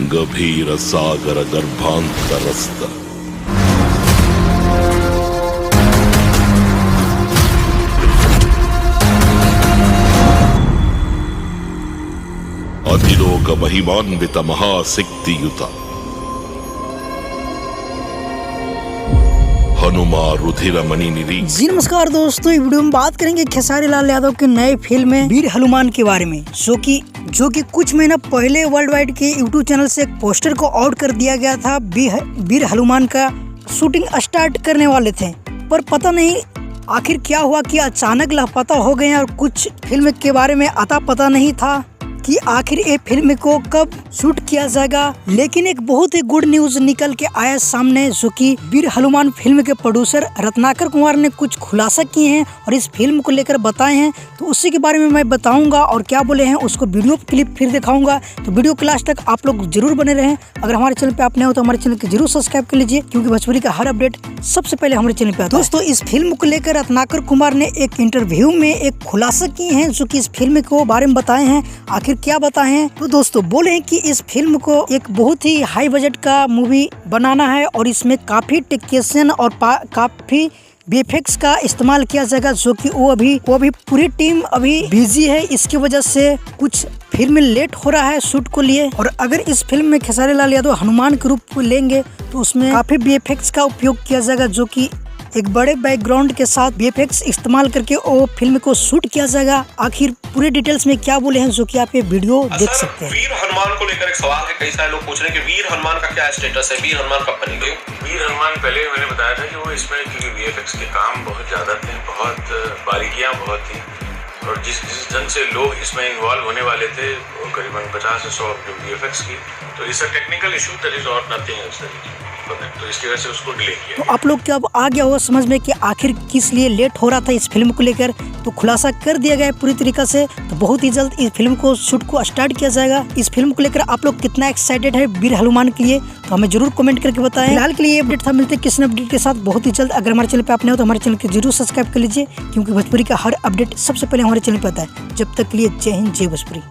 गभीर सागर गर्भांतरस्थ अतिलोक महिमान्वित महाशक्तियुत हनुमान रुधिरमणि निरीक्षण। जी नमस्कार दोस्तों, इस वीडियो में बात करेंगे खेसारी लाल यादव के नए फिल्म वीर हनुमान के बारे में, जो कि कुछ महीना पहले वर्ल्ड वाइड के यूट्यूब चैनल से एक पोस्टर को आउट कर दिया गया था। वीर हनुमान का शूटिंग स्टार्ट करने वाले थे, पर पता नहीं आखिर क्या हुआ कि अचानक लापता हो गए और कुछ फिल्म के बारे में अता पता नहीं था कि आखिर ये फिल्म को कब शूट किया जाएगा। लेकिन एक बहुत ही गुड न्यूज निकल के आया सामने, जो कि वीर हनुमान फिल्म के प्रोड्यूसर रत्नाकर कुमार ने कुछ खुलासा किए हैं और इस फिल्म को लेकर बताए हैं। तो उसी के बारे में मैं बताऊंगा और क्या बोले हैं उसको वीडियो क्लिप फिर दिखाऊंगा। तो वीडियो के लास्ट तक आप लोग जरूर बने रहें। अगर हमारे चैनल पे आप नए हो तो हमारे चैनल को जरूर सब्सक्राइब कर लीजिए, क्योंकि भोजपुरी का हर अपडेट सबसे पहले हमारे चैनल पे आता है। दोस्तों, इस फिल्म को लेकर रत्नाकर कुमार ने एक इंटरव्यू में एक खुलासा किए हैं, जो कि इस फिल्म को बारे में बताए हैं। आखिर क्या बताए हैं? तो दोस्तों बोले हैं कि इस फिल्म को एक बहुत ही हाई बजट का मूवी बनाना है और इसमें काफी टेक्नीशियन और काफी वीएफएक्स का इस्तेमाल किया जाएगा, जो कि वो अभी पूरी टीम अभी बिजी है। इसकी वजह से कुछ फिल्म लेट हो रहा है शूट को लिए। और अगर इस फिल्म में खेसारी लाल यादव हनुमान के रूप में लेंगे तो उसमें काफी वीएफएक्स का उपयोग किया जाएगा, जो कि एक बड़े बैकग्राउंड के साथ वीएफएक्स इस्तेमाल करके वो फिल्म को शूट किया जाएगा। आखिर पूरे डिटेल्स में क्या बोले हैं, जो कि आप ये वीडियो देख सकते हैं। वीर हनुमान को लेकर एक सवाल है, कई सारे लोग पूछ रहे हैं कि वीर हनुमान का क्या स्टेटस है, वीर हनुमान कब बनेंगे? वीर हनुमान पहले मैंने बताया था कि वो इसमें क्योंकि वीएफएक्स के काम बहुत ज्यादा थे, बहुत बारीकियां बहुत थी, और जिस ढंग से लोग इसमें इन्वॉल्व होने वाले थे वो करीबन 50 से 100 वीएफएक्स की, तो it's a technical issue, that is not nothing else. तो इसकी वजह से उसको डिले किया। तो आप लोग क्या अब आ गया होगा समझ में कि आखिर किस लिए लेट हो रहा था इस फिल्म को लेकर। तो खुलासा कर दिया गया है पूरी तरीके से। तो बहुत ही जल्द इस फिल्म को शूट को स्टार्ट किया जाएगा। इस फिल्म को लेकर आप लोग कितना एक्साइटेड है वीर हनुमान के लिए, तो हमें जरूर कमेंट करके बताएं। फिलहाल के लिए ये अपडेट था, मिलते हैं किसी अपडेट के साथ बहुत ही जल्द। अगर हमारे चैनल पे आप नए हो तो हमारे चैनल को जरूर सब्सक्राइब कर लीजिए, क्योंकि भोजपुरी का हर अपडेट सबसे पहले हमारे चैनल पे आता है। जब तक के लिए जय हिंद, जय भोजपुरी।